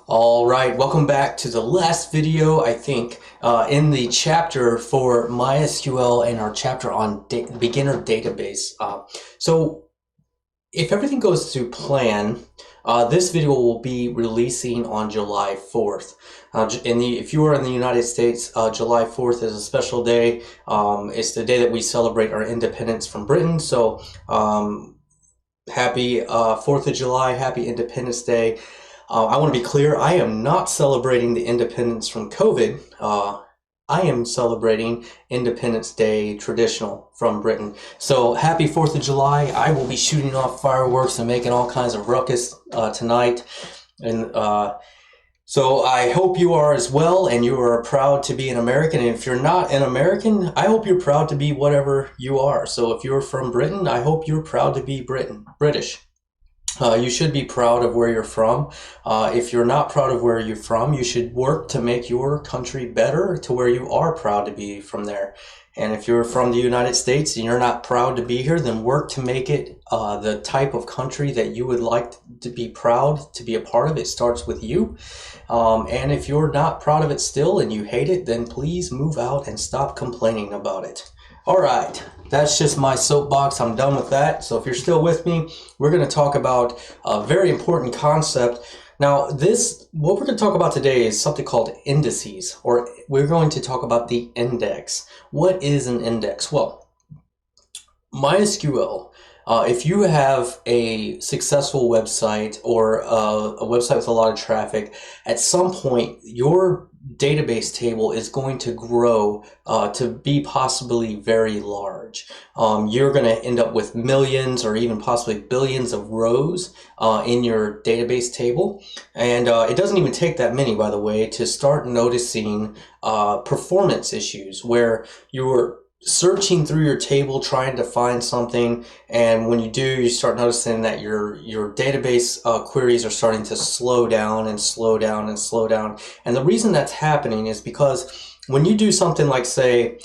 All right, welcome back to the last video, I think, in the chapter for MySQL and our chapter on beginner database. So if everything goes to plan, this video will be releasing on July 4th. If you are in the United States, July 4th is a special day. It's the day that we celebrate our independence from Britain. So happy 4th of July, happy Independence Day. I want to be clear, I am not celebrating the independence from COVID. I am celebrating Independence Day traditional from Britain. So happy 4th of July. I will be shooting off fireworks and making all kinds of ruckus tonight. And so I hope you are as well, and you are proud to be an American. And if you're not an American, I hope you're proud to be whatever you are. So if you're from Britain, I hope you're proud to be British. You should be proud of where you're from. If you're not proud of where you're from, you should work to make your country better to where you are proud to be from there. And if you're from the United States and you're not proud to be here, then work to make it the type of country that you would like to be proud to be a part of. It starts with you. And if you're not proud of it still and you hate it, then please move out and stop complaining about it. All right, that's just my soapbox. I'm done with that. So if you're still with me, we're going to talk about a very important concept. Now, what we're going to talk about today is something called indices, or we're going to talk about the index. What is an index? Well, MySQL, if you have a successful website or a website with a lot of traffic, at some point your database table is going to grow to be possibly very large. You're going to end up with millions or even possibly billions of rows in your database table. And it doesn't even take that many, by the way, to start noticing performance issues where you're searching through your table trying to find something, and when you do, you start noticing that your database queries are starting to slow down and slow down and slow down. And the reason that's happening is because when you do something like, say,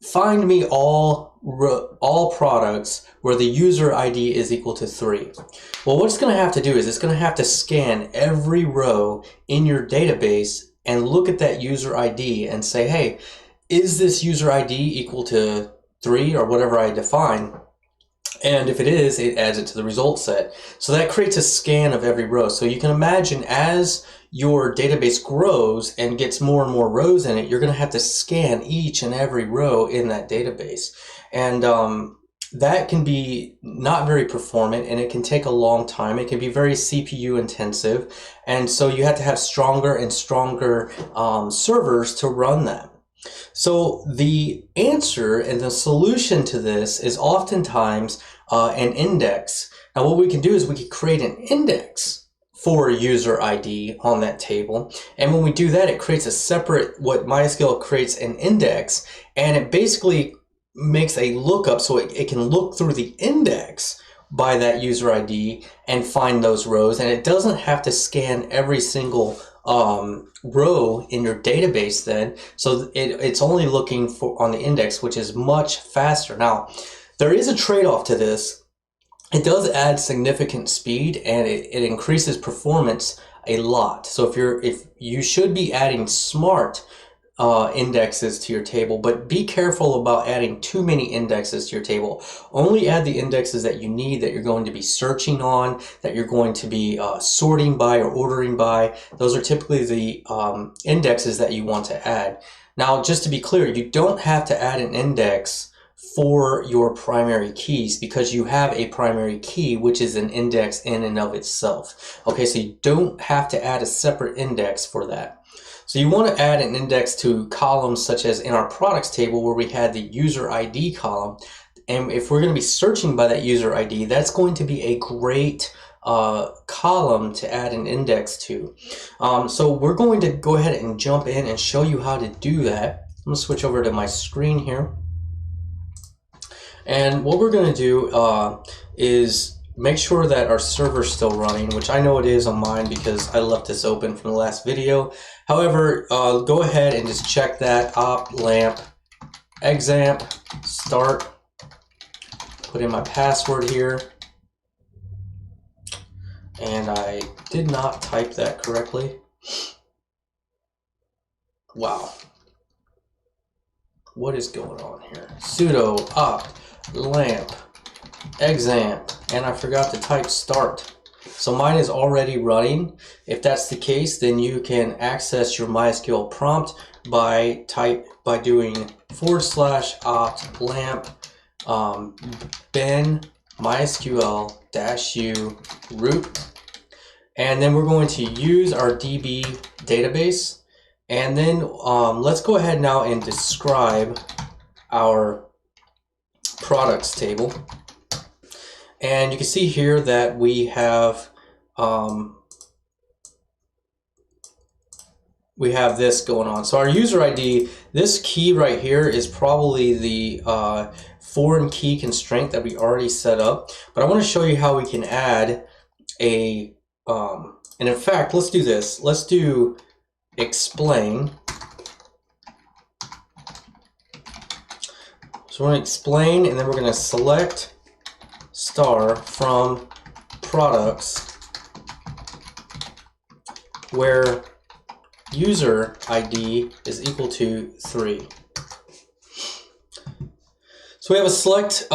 find me all products where the user ID is equal to 3. Well, what it's going to have to do is it's going to have to scan every row in your database and look at that user ID and say, hey, is this user ID equal to 3 or whatever I define? And if it is, it adds it to the result set. So that creates a scan of every row. So you can imagine as your database grows and gets more and more rows in it, you're going to have to scan each and every row in that database. And that can be not very performant, and it can take a long time. It can be very CPU intensive. And so you have to have stronger and stronger servers to run that. So the answer and the solution to this is oftentimes an index. Now what we can do is we can create an index for user ID on that table. And when we do that, it creates a separate, what MySQL creates an index, and it basically makes a lookup so it can look through the index by that user ID and find those rows. And it doesn't have to scan every single row in your database then, so it's only looking for on the index, which is much faster. Now, there is a trade-off to this. It does add significant speed, and it increases performance a lot. So if you should be adding smart indexes to your table, but be careful about adding too many indexes to your table. Only add the indexes that you need, that you're going to be searching on, that you're going to be sorting by or ordering by. Those are typically the indexes that you want to add. Now, just to be clear, you don't have to add an index for your primary keys, because you have a primary key, which is an index in and of itself. Okay, so you don't have to add a separate index for that. So you want to add an index to columns such as in our products table where we had the user ID column. And if we're going to be searching by that user ID, that's going to be a great column to add an index to. So we're going to go ahead and jump in and show you how to do that. I'm going to switch over to my screen here. And what we're going to do is make sure that our server's still running, which I know it is on mine because I left this open from the last video. However, go ahead and just check that op lamp examp start. Put in my password here. And I did not type that correctly. Wow. What is going on here? Sudo opt lamp examp, and I forgot to type start. So mine is already running. If that's the case, then you can access your MySQL prompt by doing /opt lamp ben mysql-u root, and then we're going to use our DB database. And then let's go ahead now and describe our products table. And you can see here that we have this going on. So our user ID, this key right here is probably the foreign key constraint that we already set up. But I want to show you how we can add a, and in fact, let's do this. Let's do explain. So we're going to explain, and then we're going to select star from products where user ID is equal to 3. So we have a select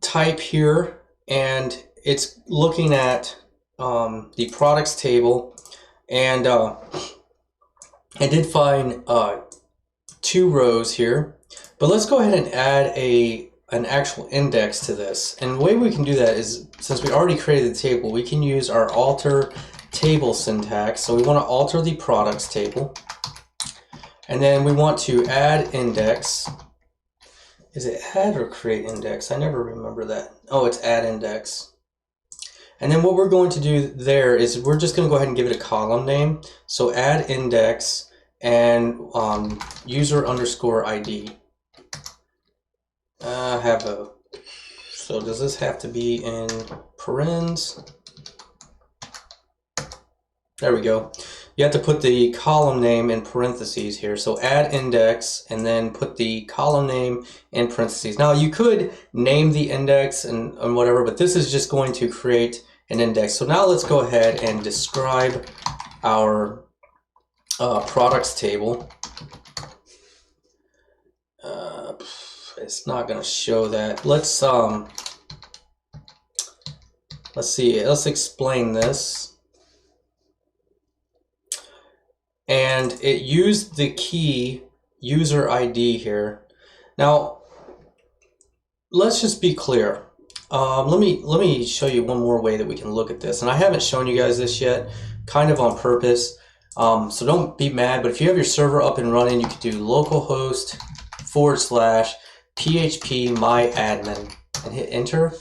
type here, and it's looking at the products table, and I did find 2 rows here, but let's go ahead and add an actual index to this. And the way we can do that is, since we already created the table, we can use our alter table syntax. So we want to alter the products table, and then we want to add index. Is it add or create index? I never remember that. Oh, it's add index. And then what we're going to do there is we're just going to go ahead and give it a column name. So add index and user underscore ID. So does this have to be in parens? There we go. You have to put the column name in parentheses here. So add index and then put the column name in parentheses. Now you could name the index and whatever, but this is just going to create an index. So now let's go ahead and describe our products table. It's not going to show that. Let's see. Let's explain this. And it used the key user ID here. Now, let's just be clear. Let me show you one more way that we can look at this. And I haven't shown you guys this yet, kind of on purpose. So don't be mad, but if you have your server up and running, you can do localhost /phpmyadmin and hit enter.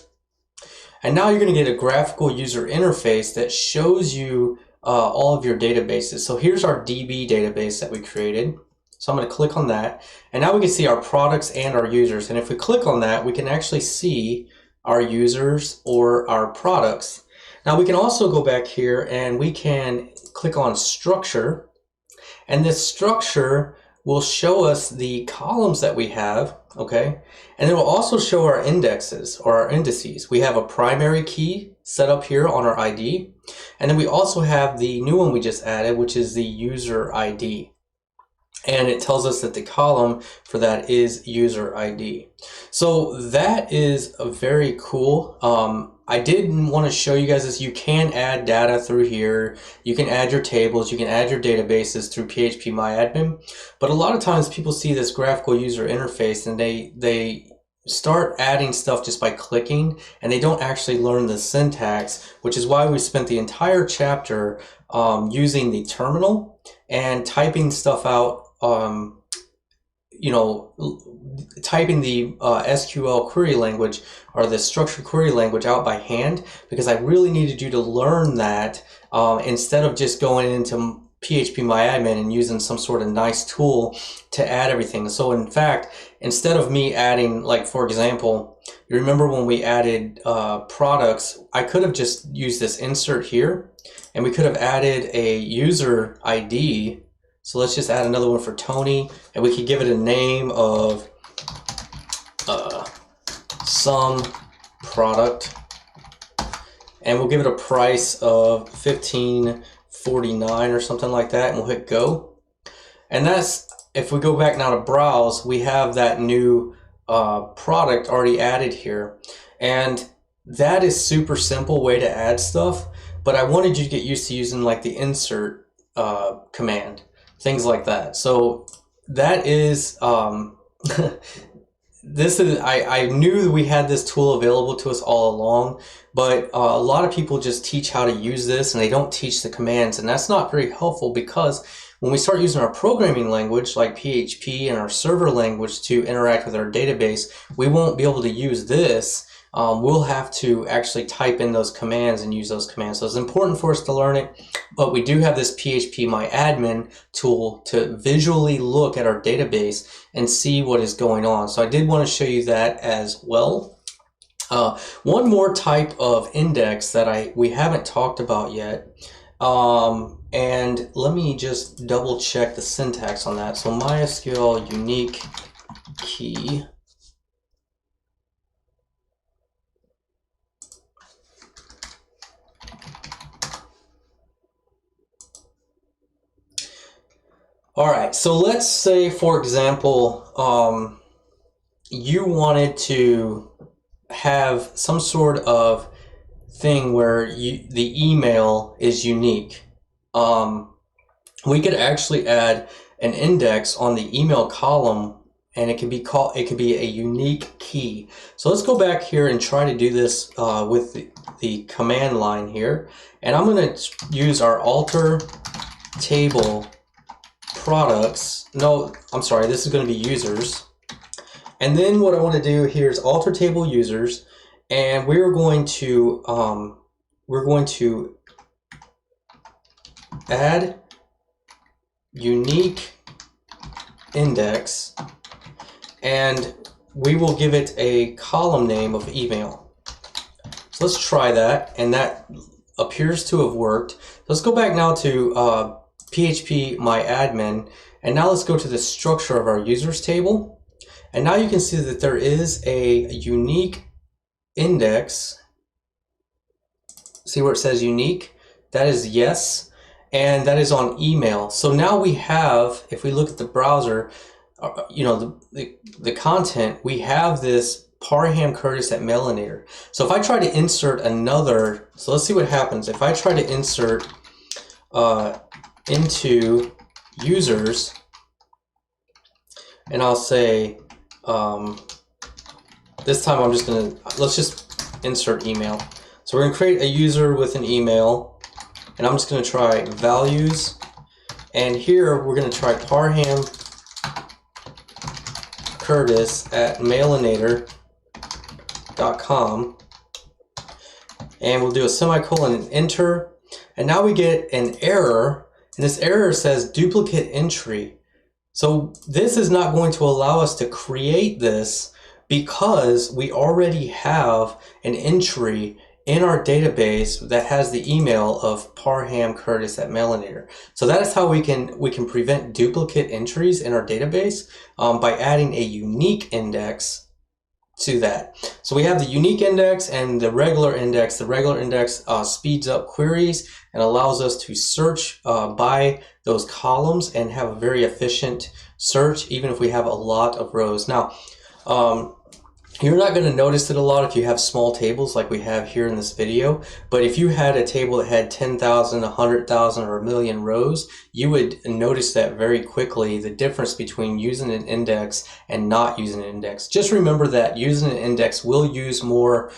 And now you're going to get a graphical user interface that shows you all of your databases. So here's our DB database that we created. So I'm going to click on that. And now we can see our products and our users. And if we click on that, we can actually see our users or our products. Now we can also go back here and we can click on structure. And this structure will show us the columns that we have, okay? And it will also show our indexes or our indices. We have a primary key set up here on our ID. And then we also have the new one we just added, which is the user ID. And it tells us that the column for that is user ID. So that is a very cool. I didn't want to show you guys this. You can add data through here. You can add your tables. You can add your databases through phpmyadmin. But a lot of times people see this graphical user interface and they start adding stuff just by clicking, and they don't actually learn the syntax, which is why we spent the entire chapter using the terminal and typing stuff out, typing the SQL query language or the structured query language out by hand, because I really needed you to learn that instead of just going into phpmyadmin and using some sort of nice tool to add everything. So in fact, instead of me adding, like for example, you remember when we added products, I could have just used this insert here and we could have added a user ID. So let's just add another one for Tony, and we could give it a name of some product, and we'll give it a price of $15.49 or something like that, and we'll hit go. And that's, if we go back now to browse, we have that new product already added here. And that is super simple way to add stuff, but I wanted you to get used to using like the insert command, things like that. So that is this is I knew that we had this tool available to us all along, but a lot of people just teach how to use this and they don't teach the commands, and that's not very helpful, because when we start using our programming language like PHP and our server language to interact with our database, we won't be able to use this. We'll have to actually type in those commands and use those commands. So it's important for us to learn it, but we do have this phpmyadmin tool to visually look at our database and see what is going on. So I did want to show you that as well. One more type of index that we haven't talked about yet, and let me just double check the syntax on that. So MySQL unique key. All right, so let's say, for example, you wanted to have some sort of thing where the email is unique. We could actually add an index on the email column, and it can be a unique key. So let's go back here and try to do this with the command line here, and I'm going to use our alter table products. No, I'm sorry, this is going to be users. And then what I want to do here is alter table users, and we're going to add unique index, and we will give it a column name of email. So let's try that, and that appears to have worked. Let's go back now to phpmyadmin, and now let's go to the structure of our users table, and now you can see that there is a unique index. See where it says unique? That is yes, and that is on email. So now we have, if we look at the browser, the content, we have this Parham Curtis at Mailinator. So if I try to insert another, so let's see what happens. If I try to insert into users, and I'll say, this time I'm just gonna, let's just insert email. So we're gonna create a user with an email, and I'm just gonna try values, and here we're gonna try Parham Curtis at mailinator.com, and we'll do a semicolon and enter, and now we get an error. And this error says duplicate entry. So this is not going to allow us to create this, because we already have an entry in our database that has the email of Parham Curtis at Mailinator. So that is how we can prevent duplicate entries in our database by adding a unique index to that. So we have the unique index and the regular index. The regular index speeds up queries and allows us to search by those columns and have a very efficient search, even if we have a lot of rows. Now, you're not going to notice it a lot if you have small tables like we have here in this video, but if you had a table that had 10,000, 100,000, or a million rows, you would notice that very quickly, the difference between using an index and not using an index. Just remember that using an index will use more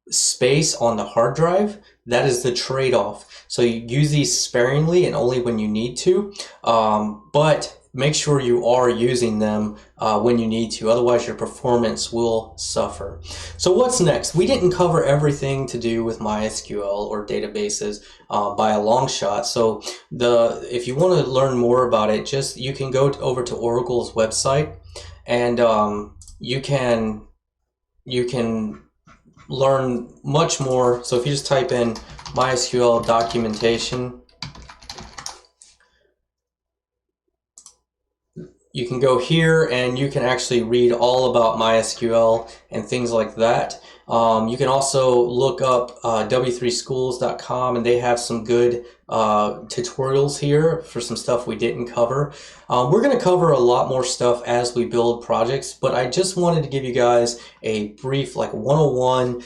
space on the hard drive. That is the trade-off. So you use these sparingly and only when you need to, but make sure you are using them when you need to, otherwise your performance will suffer. So what's next? We didn't cover everything to do with MySQL or databases by a long shot. So if you want to learn more about it, you can go over to Oracle's website, and you can learn much more. So if you just type in MySQL documentation, you can go here and you can actually read all about MySQL and things like that. You can also look up w3schools.com, and they have some good tutorials here for some stuff we didn't cover. We're going to cover a lot more stuff as we build projects, but I just wanted to give you guys a brief, like 101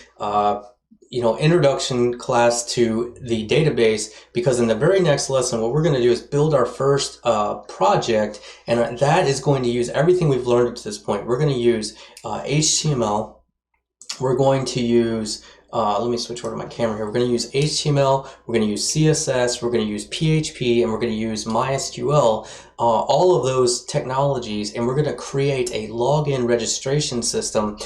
introduction class to the database, because in the very next lesson, what we're going to do is build our first project, and that is going to use everything we've learned up to this point. We're going to use HTML. We're going to use, let me switch over to my camera here. We're going to use HTML, we're going to use CSS, we're going to use PHP, and we're going to use MySQL, all of those technologies, and we're going to create a login registration system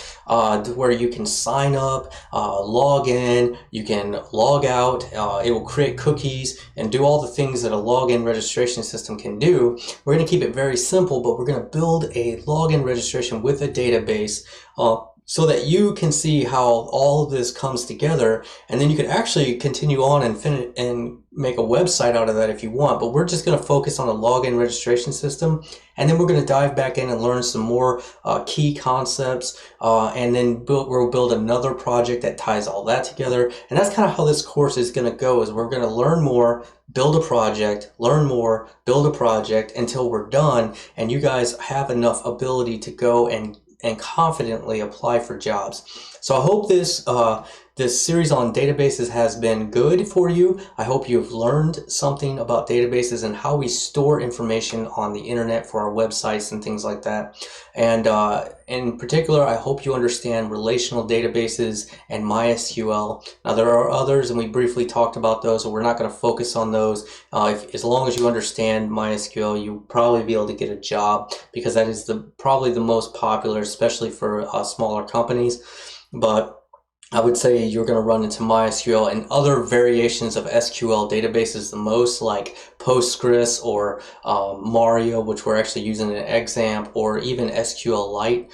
where you can sign up, log in, you can log out, it will create cookies and do all the things that a login registration system can do. We're going to keep it very simple, but we're going to build a login registration with a database so that you can see how all of this comes together, and then you could actually continue on and finish and make a website out of that if you want. But we're just going to focus on a login registration system, and then we're going to dive back in and learn some more key concepts, and then we'll build another project that ties all that together. And that's kind of how this course is going to go, is we're going to learn more, build a project, learn more, build a project until we're done, and you guys have enough ability to go and confidently apply for jobs. So I hope this series on databases has been good for you. I hope you've learned something about databases and how we store information on the internet for our websites and things like that. And in particular, I hope you understand relational databases and MySQL. Now, there are others, and we briefly talked about those, so we're not going to focus on those. As long as you understand MySQL, you'll probably be able to get a job, because that is probably the most popular, especially for smaller companies. But I would say you're going to run into MySQL and other variations of SQL databases the most, like Postgres or Mario, which we're actually using in XAMPP, or even SQLite.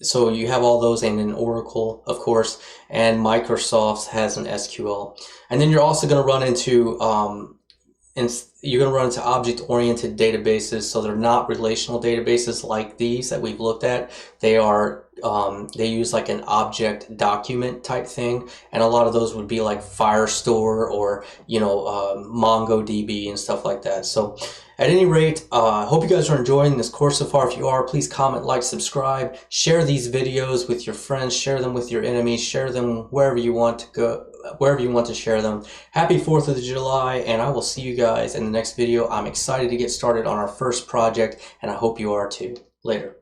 So you have all those, and in Oracle, of course, and Microsoft has an SQL. And then you're also going to run into object-oriented databases. So they're not relational databases like these that we've looked at. They use like an object document type thing, and a lot of those would be like Firestore or MongoDB and stuff like that. So at any rate, I hope you guys are enjoying this course so far. If you are, please comment, like, subscribe, share these videos with your friends, share them with your enemies, share them wherever you want to go, wherever you want to share them. Happy 4th of July, and I will see you guys in the next video. I'm excited to get started on our first project, and I hope you are too. Later.